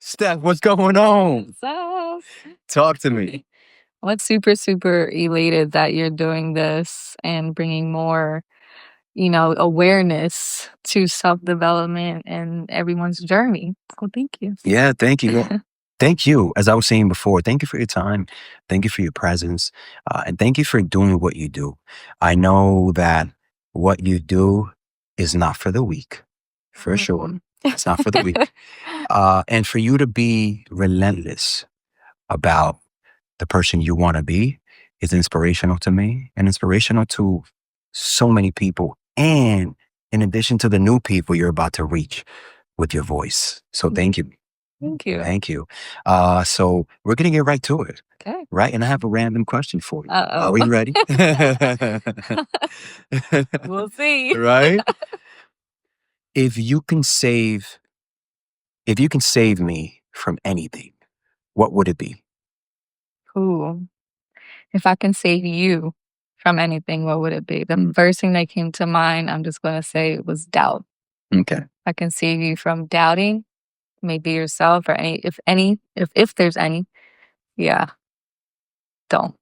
Steph, what's going on? So, Talk to me. what's super, super elated that you're doing this and bringing more, awareness to self development and everyone's journey. Well, thank you. Yeah, thank you. Thank you. As I was saying before, thank you for your time. Thank you for your presence. And thank you for doing what you do. I know that what you do is not for the weak, for sure. It's not for the weak. And for you to be relentless about the person you want to be is inspirational to me and inspirational to so many people. And in addition to the new people you're about to reach with your voice. So thank you. Thank you. Thank you. So we're going to get right to it. Okay. Right. And I have a random question for you. Uh-oh. Are we ready? We'll see. Right. If you can save me from anything, what would it be? Ooh. If I can save you from anything, what would it be? The first thing that came to mind, I'm just going to say it was doubt. Okay. I can save you from doubting, maybe yourself or if there's any. Yeah. Don't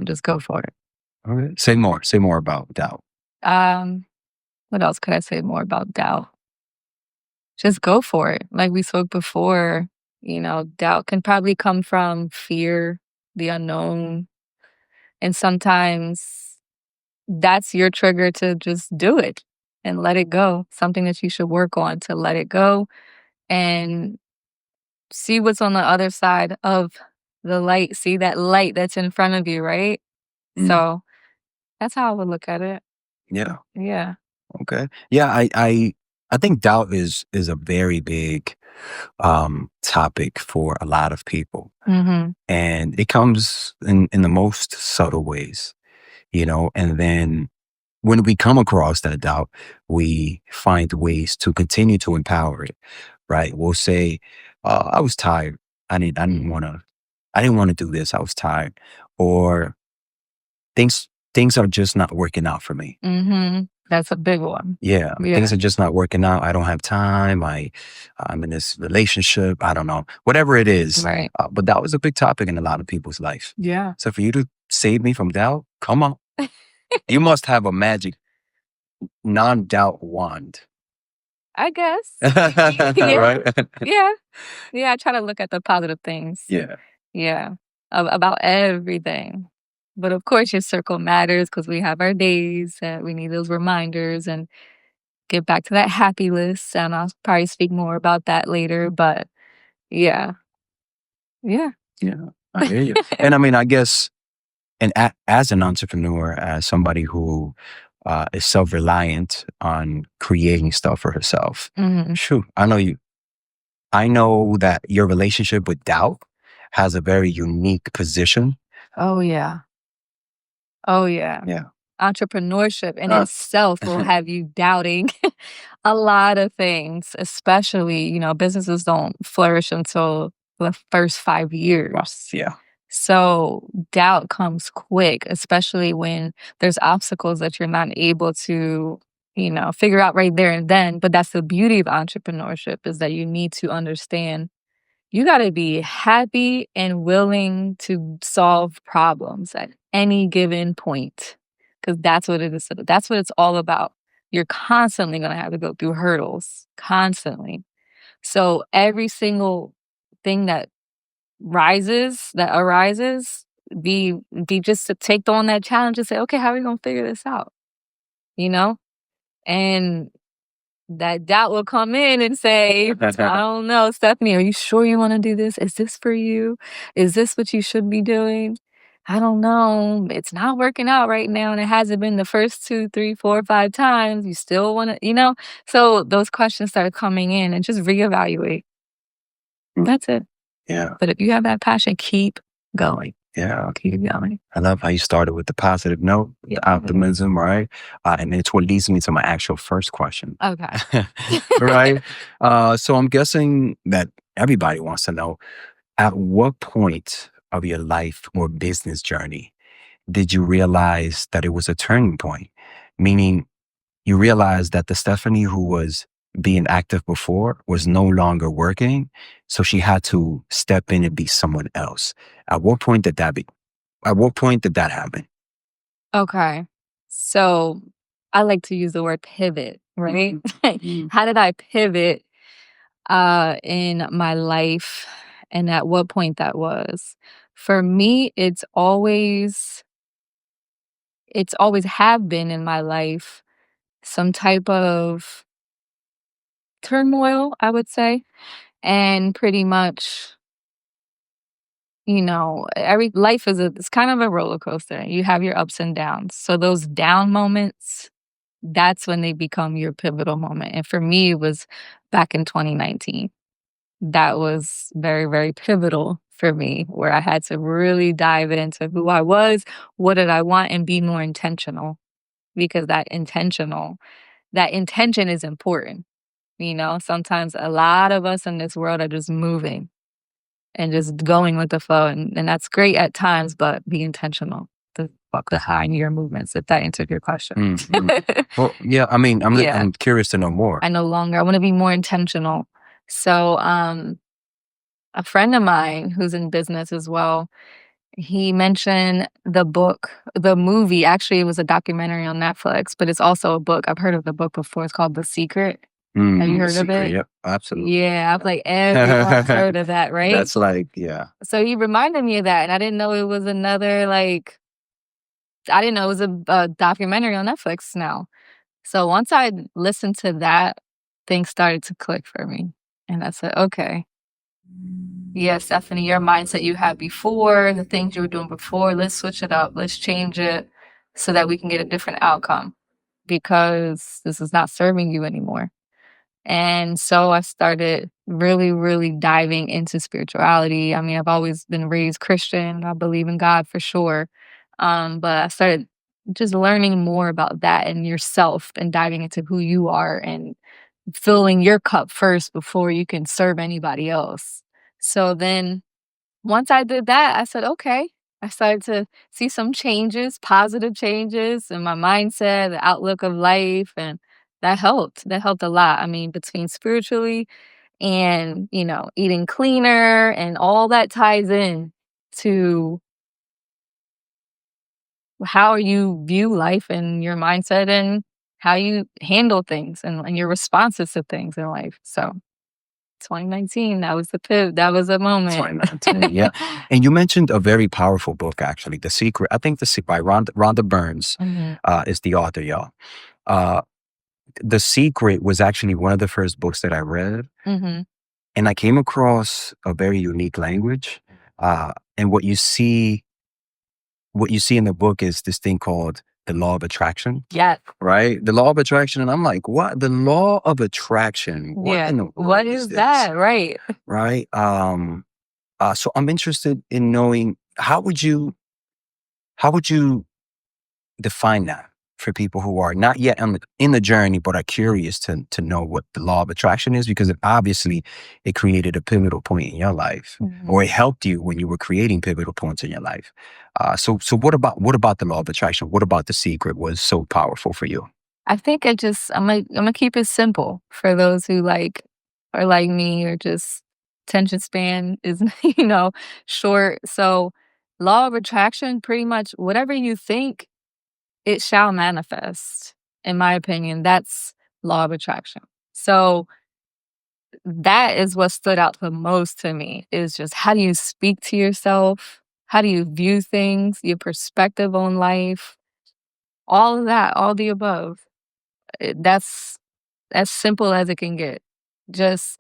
just go for it. All right. Say more about doubt. What else could I say more about doubt? Just go for it. Like we spoke before, doubt can probably come from fear, the unknown. And sometimes that's your trigger to just do it and let it go. Something that you should work on to let it go and see what's on the other side of the light. See that light that's in front of you, right? So that's how I would look at it. Yeah. Yeah. Okay. Yeah. I think doubt is a very big topic for a lot of people, and it comes in the most subtle ways, and then when we come across that doubt, we find ways to continue to empower it. Right. We'll say, I was tired. I didn't want to do this. I was tired. Or things are just not working out for me. That's a big one. Yeah. Things are just not working out. I don't have time. I'm in this relationship. I don't know. Whatever it is. Right. But that was a big topic in a lot of people's life. Yeah. So for you to save me from doubt, come on. You must have a magic non-doubt wand. I guess. Yeah. Right? Yeah. I try to look at the positive things. Yeah. Yeah. About everything. But of course, your circle matters because we have our days and we need those reminders and get back to that happy list. And I'll probably speak more about that later. But yeah. Yeah. I hear you. And I mean, I guess, and as an entrepreneur, as somebody who is self-reliant on creating stuff for herself, shoot, I know that your relationship with doubt has a very unique position. Oh, yeah. Yeah. Entrepreneurship in itself will have you doubting a lot of things, especially, businesses don't flourish until the first 5 years. Yeah. So doubt comes quick, especially when there's obstacles that you're not able to, figure out right there and then. But that's the beauty of entrepreneurship is that you need to understand you got to be happy and willing to solve problems at any given point because that's what it is. That's what it's all about. You're constantly going to have to go through hurdles, constantly. So every single thing that arises, be just to take on that challenge and say, okay, how are we going to figure this out? And that doubt will come in and say, I don't know, Stephany, are you sure you want to do this? Is this for you? Is this what you should be doing? I don't know. It's not working out right now. And it hasn't been the first 2, 3, 4, 5 times. You still want to, So those questions start coming in and just reevaluate. That's it. Yeah. But if you have that passion, keep going. Yeah. Keep going. I love how you started with the positive note, the optimism, right? And it's what leads me to my actual first question. Okay. Right? So I'm guessing that everybody wants to know, at what point of your life or business journey did you realize that it was a turning point? Meaning you realized that the Stephany who was being active before was no longer working. So she had to step in and be someone else. At what point did that be? At what point did that happen? Okay. So I like to use the word pivot, right? How did I pivot in my life and at what point that was? For me, it's always have been in my life some type of turmoil, I would say. And pretty much, every life it's kind of a roller coaster. You have your ups and downs. So those down moments, that's when they become your pivotal moment. And for me, it was back in 2019. That was very, very pivotal for me, where I had to really dive into who I was, what did I want, and be more intentional because that intention is important. Sometimes a lot of us in this world are just moving and just going with the flow. And that's great at times, but be intentional to fuck behind your movements, if that answered your question. Mhm. Well, yeah, I mean, Yeah. I'm curious to know more. I want to be more intentional. So, a friend of mine who's in business as well, he mentioned the movie. Actually, it was a documentary on Netflix, but it's also a book. I've heard of the book before. It's called The Secret. Have you Mhm, The heard of Secret, it? yep, absolutely. Yeah, I feel like everyone's heard of that, right? That's like, yeah. So he reminded me of that, and I didn't know it was another like I didn't know it was a documentary on Netflix now. So once I listened to that, things started to click for me, and I said, okay. Yeah, Stephanie, your mindset you had before, the things you were doing before, let's switch it up. Let's change it so that we can get a different outcome because this is not serving you anymore. And so I started really, really diving into spirituality. I mean, I've always been raised Christian. I believe in God for sure. But I started just learning more about that and yourself and diving into who you are and filling your cup first before you can serve anybody else. So then once I did that, I said, okay. I started to see some changes, positive changes in my mindset, the outlook of life. And that helped. That helped a lot. I mean, between spiritually and, eating cleaner and all that ties in to how you view life and your mindset and how you handle things and your responses to things in life. So 2019, that was the pivot. That was a moment. 2019, yeah. And you mentioned a very powerful book, actually, The Secret. I think The Secret by Rhonda Burns Mhm, is the author, y'all. Uh, The Secret was actually one of the first books that I read, mhm. and I came across a very unique language. And what you see in the book is this thing called the law of attraction, Yes. right? The law of attraction, and I'm like, what? The law of attraction? What Yeah. in the What world is is this? that? Right. Right? So I'm interested in knowing how would you define that for people who are not yet in the journey but are curious to know what the law of attraction is, because it created a pivotal point in your life, Mhm. or it helped you when you were creating pivotal points in your life. So what about the law of attraction? What about The Secret was so powerful for you? I think I'm gonna keep it simple for those who are like me or just attention span is short. So law of attraction, pretty much whatever you think, it shall manifest. In my opinion, that's law of attraction. So that is what stood out the most to me is just how do you speak to yourself? How do you view things, your perspective on life, all of that, all the above. That's as simple as it can get. Just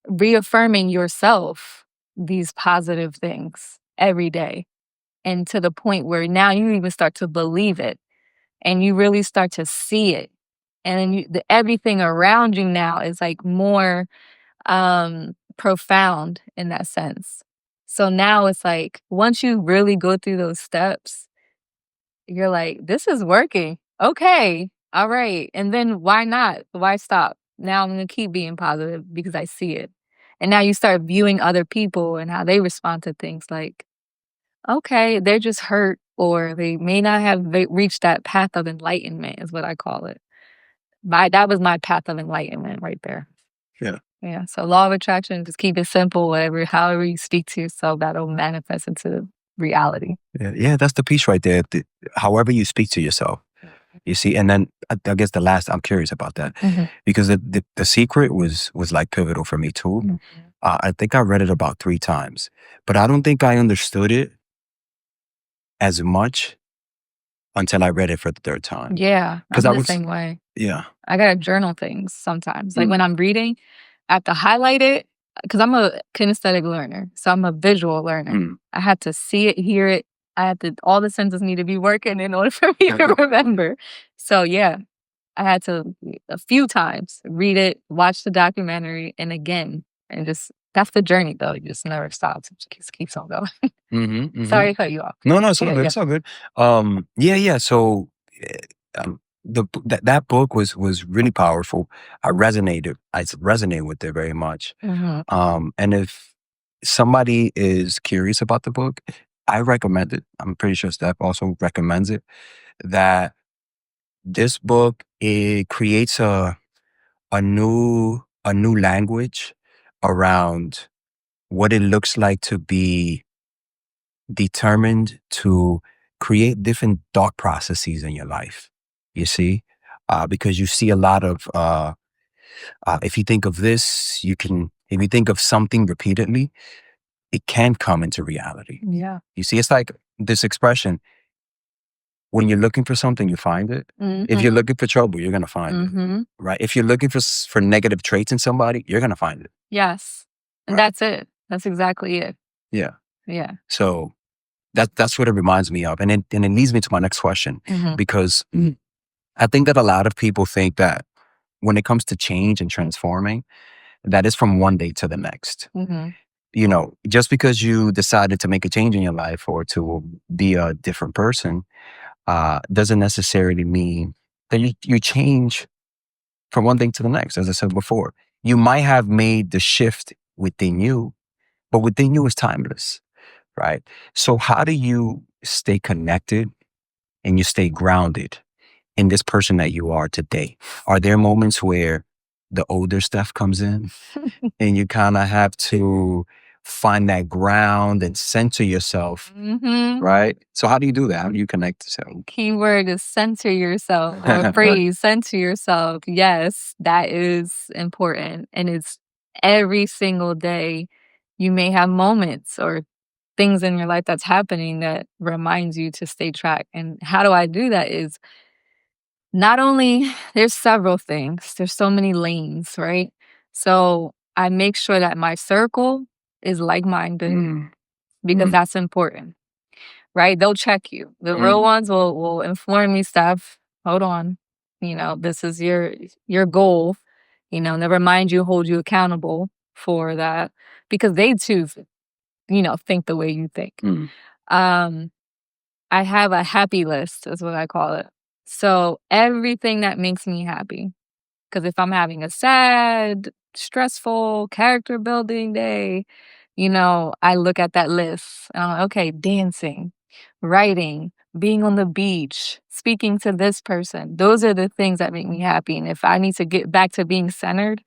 reaffirming yourself these positive things every day. And to the point where now you even start to believe it and you really start to see it. And then everything around you now is like more profound in that sense. So now it's like once you really go through those steps, you're like, "This is working. Okay. All right." And then why not? Why stop? Now I'm gonna keep being positive because I see it. And now you start viewing other people and how they respond to things like, "Okay, they're just hurt," or they may not have reached that path of enlightenment is what I call it. that was my path of enlightenment right there. Yeah. Yeah, so law of attraction, just keep it simple, whatever however you speak to yourself, that'll manifest into reality. Yeah, yeah, that's the piece right there. However you speak to yourself, you see, and then I guess the last, I'm curious about that Mhm, because the secret was like pivotal for me too. mhm. I think I read it about 3 times, but I don't think I understood it as much until I read it for the third time. Yeah, Because I'm I the was, same way. yeah, I gotta journal things sometimes. Like mm, when I'm reading, I have to highlight it because I'm a kinesthetic learner, so I'm a visual learner. mm. I have to see it, hear it. I have to all the senses need to be working in order for me to remember. So yeah, I had to a few times read it, watch the documentary, and again, and just that's the journey though. You just never stops. It just keeps on going. Hmm, hmm. Sorry to cut you off. No, no, it's all Yeah, good. yeah. It's all good. Yeah, yeah. So, that book was really powerful. I resonate with it very much. Mhm. And if somebody is curious about the book, I recommend it. I'm pretty sure Steph also recommends it. That this book, it creates a new language around what it looks like to be determined to create different thought processes in your life. You see, because you see a lot of if you think of this, if you think of something repeatedly, it can come into reality. Yeah. You see, it's like this expression: when you're looking for something, you find it. If you're Mhm. looking for trouble, you're gonna find it, Mhm. right? If you're looking for negative traits in somebody, you're gonna find it, Yes. And right? that's it. That's exactly it. Yeah. Yeah. So that's what it reminds me of, and it leads me to my next question Mhm. because I think that a lot of people think that when it comes to change and transforming, that is from one day to the next. Mhm. Just because you decided to make a change in your life or to be a different person, doesn't necessarily mean that you change from one thing to the next. As I said before, you might have made the shift within you, but within you is timeless, right? So how do you stay connected and you stay grounded in this person that you are today? Are there moments where the older stuff comes in and you kind of have to find that ground and center yourself, Mhm. right? So how do you do that? How do you connect yourself? Keyword is center yourself or phrase, center yourself. Yes, that is important. And it's every single day. You may have moments or things in your life that's happening that reminds you to stay track. And how do I do that is not only there's several things. There's so many lanes, right? So I make sure that my circle is like-minded Mm, because mm, that's important. Right? They'll check you. The real mm, ones will inform me stuff. Hold on. This is your goal. Never mind you, hold you accountable for that because they too, think the way you think. mm. Um, I have a happy list, is what I call it. So everything that makes me happy. Because if I'm having a sad, stressful, character building day, I look at that list and I'm like, okay, dancing, writing, being on the beach, speaking to this person. Those are the things that make me happy. And if I need to get back to being centered,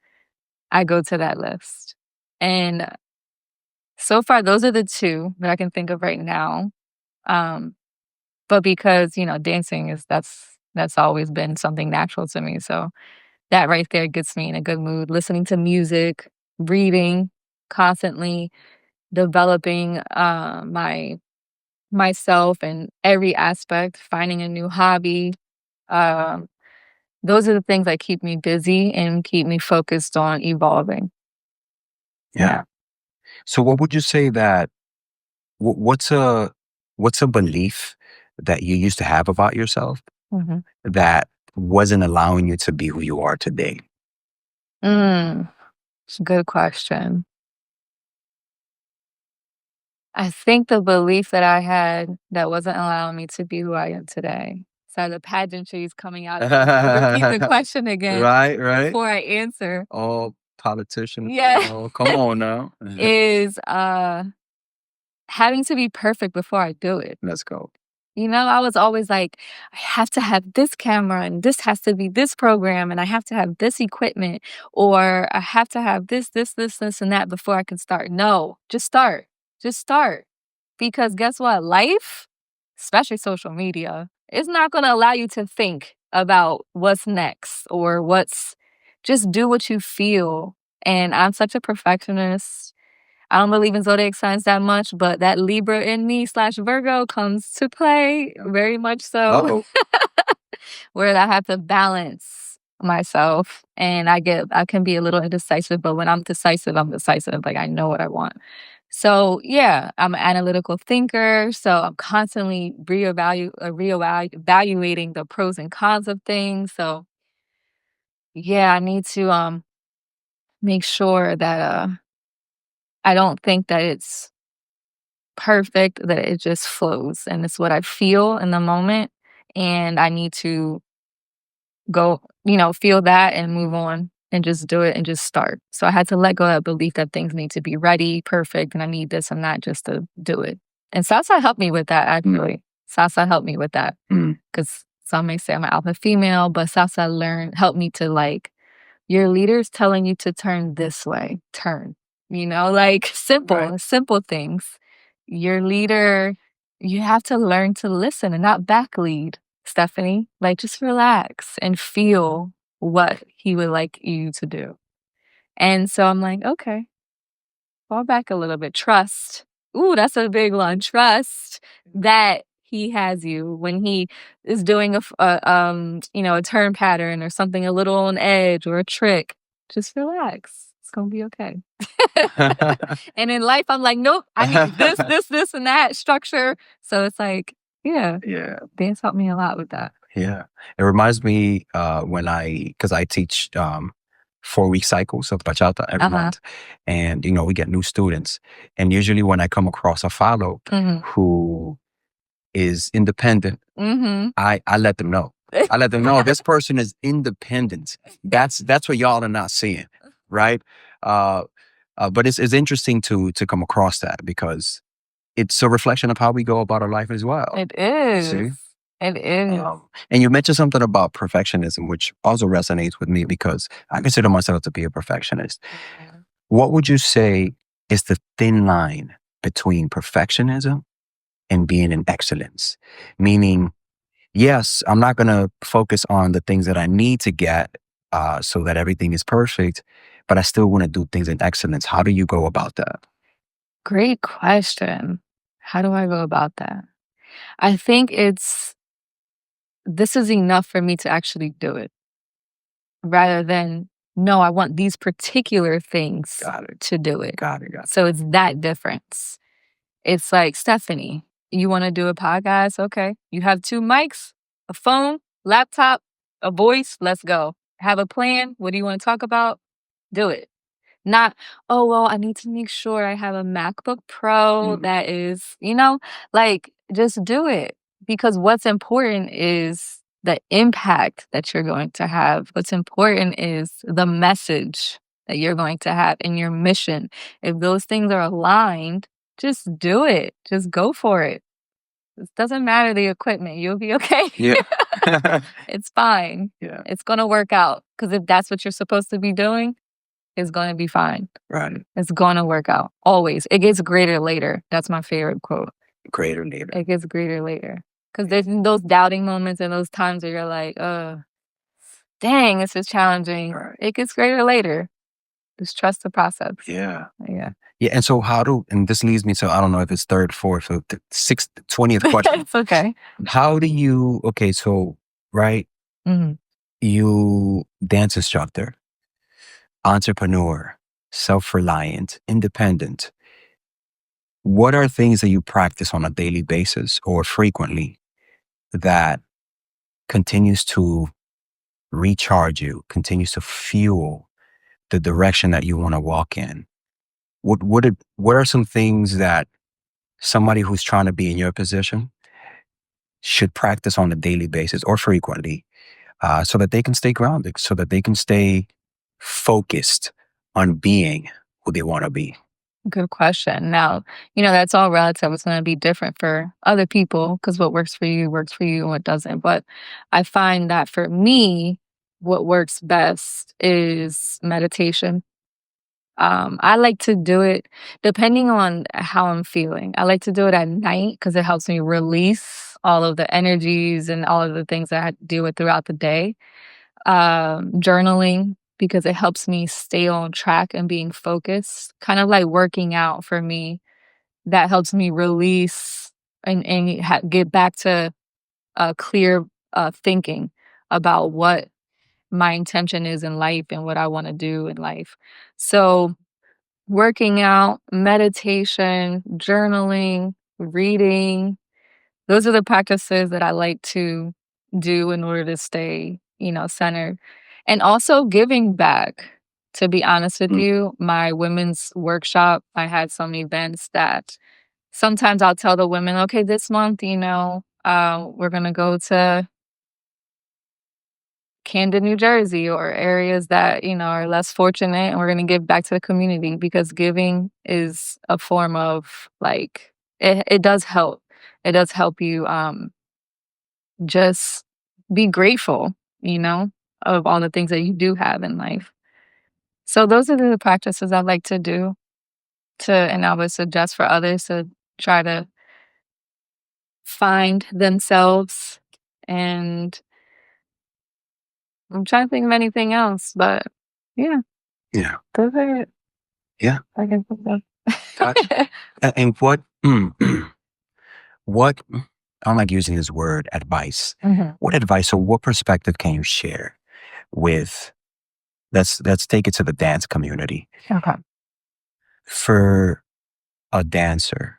I go to that list. And so far, those are the two that I can think of right now. Um, but because, dancing that's always been something natural to me. So that right there gets me in a good mood. Listening to music, reading, constantly developing myself in every aspect, finding a new hobby. Um, those are the things that keep me busy and keep me focused on evolving. Yeah. Yeah. So what would you say that wh- what's a what's a belief that you used to have about yourself Mhm. that wasn't allowing you to be who you are today? Mm, it's a good question. I think the belief that I had that wasn't allowing me to be who I am today. So the pageantry is coming out of me. Let me repeat the question again Right, right. before I answer. All politicians. Yeah. Oh, come on now. Is having to be perfect before I do it. Let's go. I was always like, I have to have this camera and this has to be this program and I have to have this equipment or I have to have this, and that before I can start. No, just start. Just start. Because guess what? Life, especially social media, is not going to allow you to think about what's next or just do what you feel. And I'm such a perfectionist. I don't believe in zodiac signs that much, but that Libra in me slash Virgo comes to play very much so, Oh, where I have to balance myself and I can be a little indecisive, but when I'm decisive, I'm decisive. Like I know what I want. So yeah, I'm an analytical thinker. So I'm constantly reevaluating the pros and cons of things. So yeah, I need to make sure that I don't think that it's perfect, that it just flows and it's what I feel in the moment. And I need to go, feel that and move on and just do it and just start. So I had to let go of that belief that things need to be ready, perfect, and I need this and that just to do it. And salsa helped me with that, actually. Salsa helped me with that because some may say I'm an alpha female, but salsa helped me to like, your leader's telling you to turn this way, turn, like right. simple things. Your leader, you have to learn to listen and not back lead, Stephanie. Like just relax and feel what he would like you to do. And so I'm like, okay, fall back a little bit. Trust. Ooh, that's a big one. Trust that he has you when he is doing a turn pattern or something a little on edge or a trick. Just relax. It's gonna be okay. And in life, I'm like, nope, I need this, and that structure. So it's like, yeah, Yeah. dance helped me a lot with that. Yeah. It reminds me because I teach 4-week cycles of bachata every Uh-huh. month. And, we get new students. And usually when I come across a follow Mm-hmm. who is independent, Mm-hmm. I let them know. I let them know this person is independent. That's what y'all are not seeing, right? Uh, but it's interesting to come across that because it's a reflection of how we go about our life as well. It is. See? It is. And you mentioned something about perfectionism, which also resonates with me because I consider myself to be a perfectionist. What would you say is the thin line between perfectionism and being in excellence? Meaning, yes, I'm not going to focus on the things that I need to get so that everything is perfect, but I still want to do things in excellence. How do you go about that? Great question. How do I go about that? I think this is enough for me to actually do it rather than, no, I want these particular things Got it. to do it. Got it. Got it. So it's that difference. It's like, Stephanie, you want to do a podcast? Okay. You have 2 mics, a phone, laptop, a voice. Let's go. Have a plan. What do you want to talk about? Do it. Not, oh, well, I need to make sure I have a MacBook Pro that is, like just do it. Because what's important is the impact that you're going to have. What's important is the message that you're going to have in your mission. If those things are aligned, just do it. Just go for it. It doesn't matter the equipment. You'll be okay. Yeah. It's fine. Yeah. It's going to work out. Because if that's what you're supposed to be doing, it's going to be fine. Right. It's going to work out. Always. It gets greater later. That's my favorite quote. Greater later. It gets greater later. Because there's those doubting moments and those times where you're like, dang, this is challenging. Right. It gets greater later. Just trust the process. Yeah. Yeah. Yeah. And so and this leads me to, I don't know if it's third, fourth, or sixth, 20th question. It's okay. How do you, okay, so, right, Mhm. you dance instructor, entrepreneur, self-reliant, independent. What are things that you practice on a daily basis or frequently that continues to recharge you, continues to fuel the direction that you want to walk in? What are some things that somebody who's trying to be in your position should practice on a daily basis or frequently so that they can stay grounded, so that they can stay focused on being who they want to be? Good question. Now, that's all relative. It's going to be different for other people because what works for you and what doesn't. But I find that for me, what works best is meditation. I like to do it depending on how I'm feeling. I like to do it at night because it helps me release all of the energies and all of the things that I deal with throughout the day. Journaling because it helps me stay on track and being focused, kind of like working out for me. That helps me release and get back to clear thinking about what my intention is in life and what I want to do in life. So, working out, meditation, journaling, reading, those are the practices that I like to do in order to stay, centered. And also giving back. To be honest with you, my women's workshop, I had some events that sometimes I'll tell the women, okay, this month, we're going to go to Camden, New Jersey, or areas that, are less fortunate, and we're gonna give back to the community because giving is a form of, like it does help. It does help you, just be grateful, you know, of all the things that you do have in life. So those are the practices I like to do and I would suggest for others to try to find themselves, and I'm trying to think of anything else, but yeah, Yeah. those are it. Yeah. I can think of. Gotcha. And what I don't like using this word advice. Mhm. What advice or what perspective can you share with let's take it to the dance community. Okay. For a dancer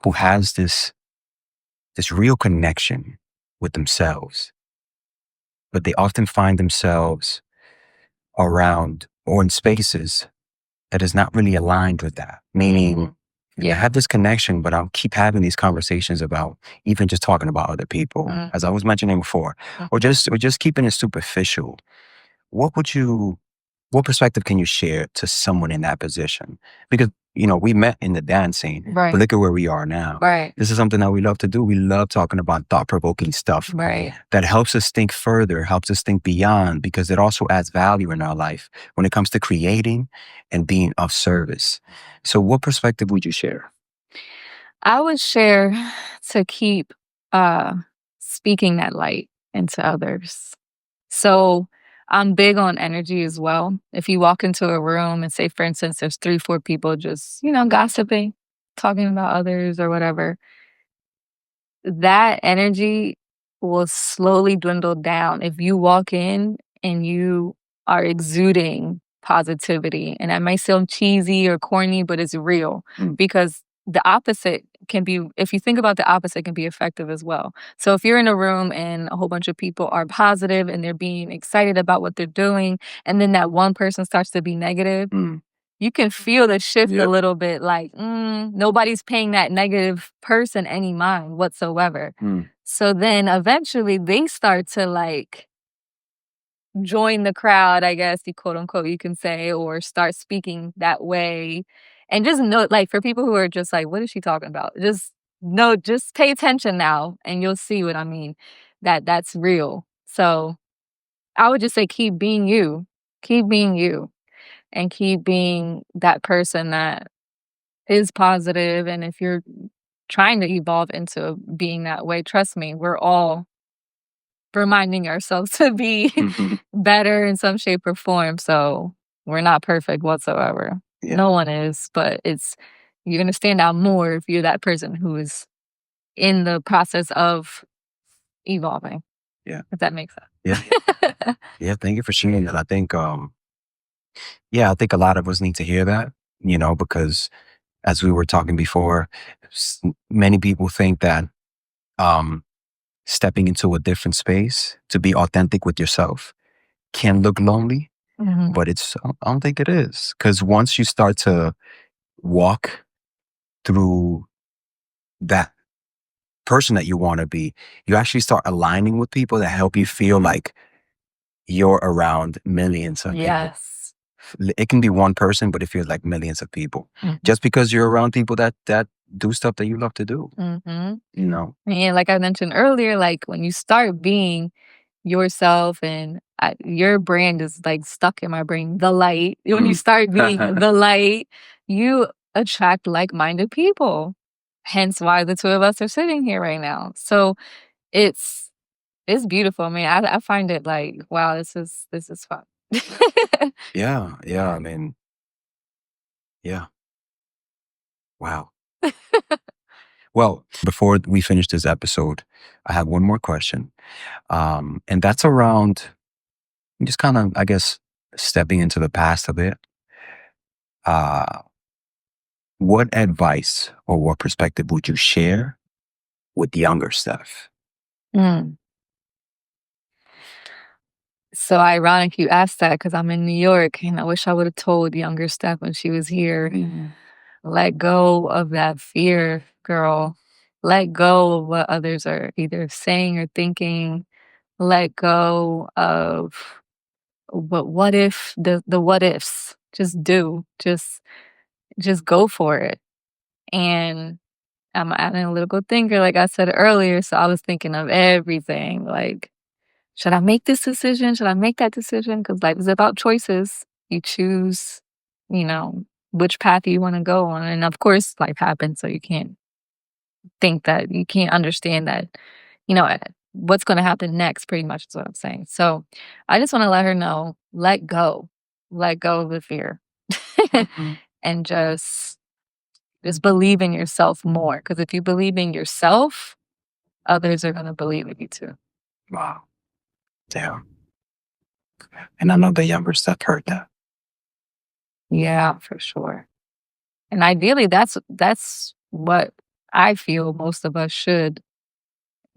who has this real connection with themselves, but they often find themselves around or in spaces that is not really aligned with that. Meaning, I Yeah. have this connection, but I'll keep having these conversations about even just talking about other people, as I was mentioning before, or Mhm. just keeping it superficial. What would you what perspective can you share to someone in that position? Because, we met in the dance scene, but Right. look at where we are now. Right. This is something that we love to do. We love talking about thought provoking stuff Right. that helps us think further, helps us think beyond, because it also adds value in our life when it comes to creating and being of service. So, what perspective would you share? I would share to keep uh speaking that light into others. So I'm big on energy as well. If you walk into a room and say, for instance, there's 3, 4 people just, gossiping, talking about others or whatever, that energy will slowly dwindle down if you walk in and you are exuding positivity. And that might sound cheesy or corny, but it's real because the opposite can be, if you think about the opposite, can be effective as well. So if you're in a room and a whole bunch of people are positive and they're being excited about what they're doing, and then that one person starts to be negative, you can feel the shift a Yep. little bit like, nobody's paying that negative person any mind whatsoever. So then eventually they start to like join the crowd, I guess you quote unquote you can say, or start speaking that way. And just know, like for people who are just like, what is she talking about? Just no, just pay attention now and you'll see what I mean. That's real. So I would just say keep being you. Keep being you and keep being that person that is positive. And if you're trying to evolve into being that way, trust me, we're all reminding ourselves to be better in some shape or form. So we're not perfect whatsoever. Yeah. No one is, but you're going to stand out more if you're that person who is in the process of evolving, Yeah. if that makes Yeah. sense. Yeah. Thank you for sharing that. I think a lot of us need to hear that, because as we were talking before, many people think that um, stepping into a different space to be authentic with yourself can look lonely, Mhm. but I don't think it is. Because once you start to walk through that person that you want to be, you actually start aligning with people that help you feel like you're around millions of people. Yes. It can be one person, but it feels like millions of people. Mhm. Just because you're around people that do stuff that you love to do. Mhm. You know. And like I mentioned earlier, like when you start being yourself and your brand is like stuck in my brain, the light. When you start being the light, you attract like-minded people. Hence why the two of us are sitting here right now. So it's it's beautiful. I mean, I find it like, wow, this is fun. Yeah, yeah. Yeah. I mean, yeah. Wow. Well, before we finish this episode, I have one more question. And that's around just kind of, I guess, stepping into the past a bit. Uh, what advice or what perspective would you share with younger Steph? Mm. So ironic you asked that because I'm in New York and I wish I would have told younger Steph when she was here. Let go of that fear, girl. Let go of what others are either saying or thinking. Let go of what if the what ifs. Just do. Just go for it. And I'm an analytical thinker, like I said earlier, so I was thinking of everything. Like, should I make this decision? Should I make that decision? Because life is about choices. You choose, you know, which path you want to go on. And of course, life happens, so you can't think that you can't understand that, what's going to happen next, pretty much is what I'm saying. So I just want to let her know, let go of the fear Mhm. and just believe in yourself more. Because if you believe in yourself, others are going to believe in you too. Wow. Damn. And I know the younger Steph heard that. Yeah, for sure. And ideally, that's what I feel most of us should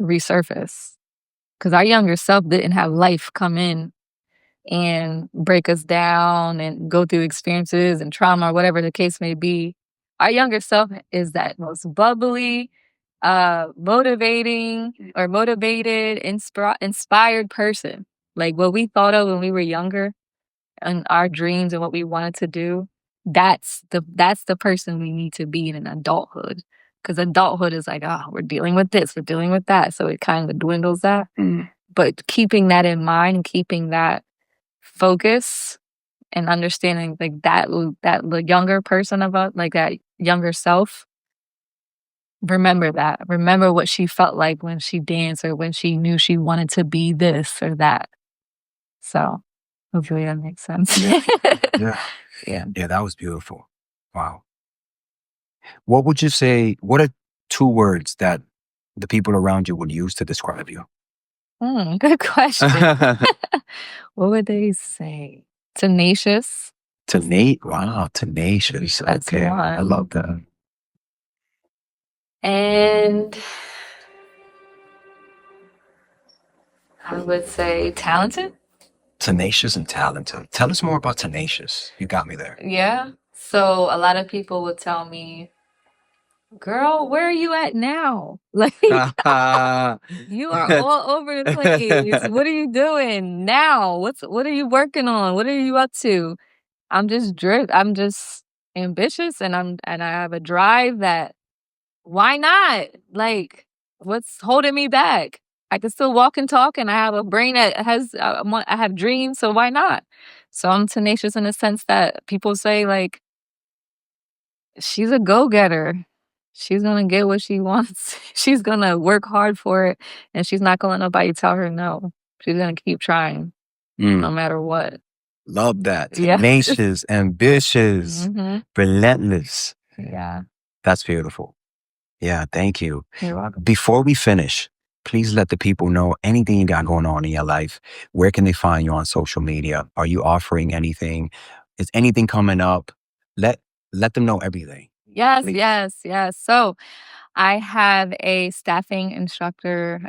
resurface. Because our younger self didn't have life come in and break us down and go through experiences and trauma or whatever the case may be. Our younger self is that most bubbly, motivating or motivated, inspired person. Like what we thought of when we were younger and our dreams and what we wanted to do. That's the person we need to be in an adulthood. Because adulthood is like, oh, we're dealing with this, we're dealing with that. So it kind of dwindles that. Mm. But keeping that in mind and keeping that focus and understanding like that the younger person of us, like that younger self, remember what she felt like when she danced or when she knew she wanted to be this or that. So hopefully that makes sense. Yeah. Yeah. Yeah. Yeah, that was beautiful. Wow. What would you say? What are two words that the people around you would use to describe you? Good question. What would they say? Tenacious. Wow, tenacious. That's Okay, I one. love that. And I would say talented. Tenacious and talented. Tell us more about tenacious. You got me there. Yeah. So a lot of people would tell me, girl, where are you at now? Like, you are all over the place. What are you doing now? What are you working on? What are you up to? I'm just ambitious and I have a drive that why not? Like, what's holding me back? I can still walk and talk and I have a brain that has I have dreams, so why not? So I'm tenacious in the sense that people say like she's a go-getter. She's gonna get what she wants. She's gonna work hard for it, and she's not gonna let nobody tell her no. She's gonna keep trying no Mm, matter what. love that. Yeah. Tenacious, ambitious, Hmm. relentless. Yeah. That's beautiful. Yeah, thank you. You're welcome. Before we finish, please let the people know anything you got going on in your life. Where can they find you on social media? Are you offering anything? Is anything coming up? Let let them know everything, Yes, please. yes, yes. So I have a staffing instructor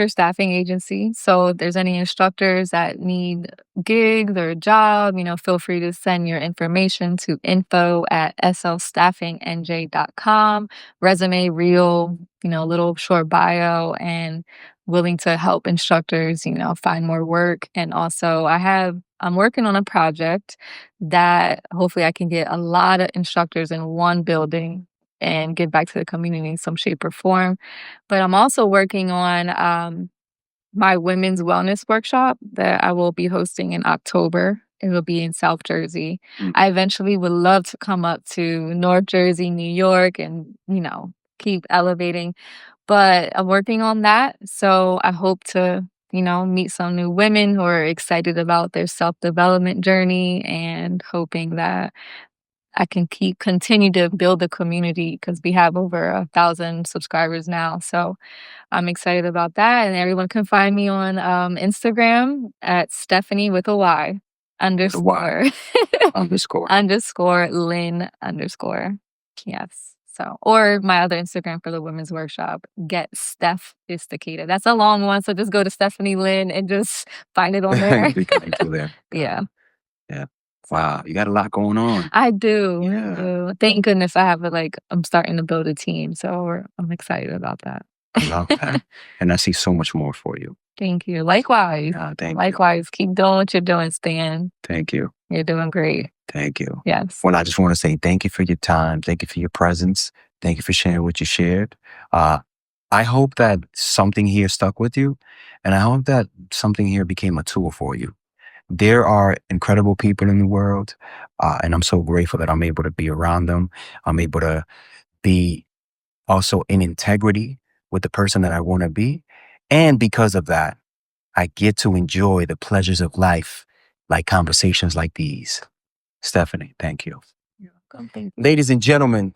staffing agency. So if there's any instructors that need gigs or a job, feel free to send your information to info@slstaffingnj.com. Resume, reel, little short bio, and willing to help instructors, find more work. And also I'm working on a project that hopefully I can get a lot of instructors in one building and give back to the community in some shape or form. But I'm also working on my women's wellness workshop that I will be hosting in October. It will be in South Jersey. I eventually would love to come up to North Jersey, New York, and, keep elevating. But I'm working on that. So I hope to, meet some new women who are excited about their self development journey and hoping that I can continue to build the community because we have over 1,000 subscribers now. So I'm excited about that. And everyone can find me on Instagram at Stephany with a Y With a Y underscore underscore. underscore Lynn underscore. Yes. So, or my other Instagram for the women's workshop, get Stephisticated. That's a long one. So just go to Stephany Lynn and just find it on there. Be connected to there. Yeah. Yeah. Wow. You got a lot going on. I do. I Yeah. do. Thank goodness I have I'm starting to build a team. So I'm excited about that. I love that. And I see so much more for you. Thank you. Likewise. Thank you. Likewise. Keep doing what you're doing, Stan. Thank you. You're doing great. Thank you. Yes. Well, I just want to say thank you for your time. Thank you for your presence. Thank you for sharing what you shared. I hope that something here stuck with you. And I hope that something here became a tool for you. There are incredible people in the world. And I'm so grateful that I'm able to be around them. I'm able to be also in integrity with the person that I want to be. And because of that, I get to enjoy the pleasures of life, like conversations like these. Stephany, thank you. You're welcome. Thank you. Ladies and gentlemen,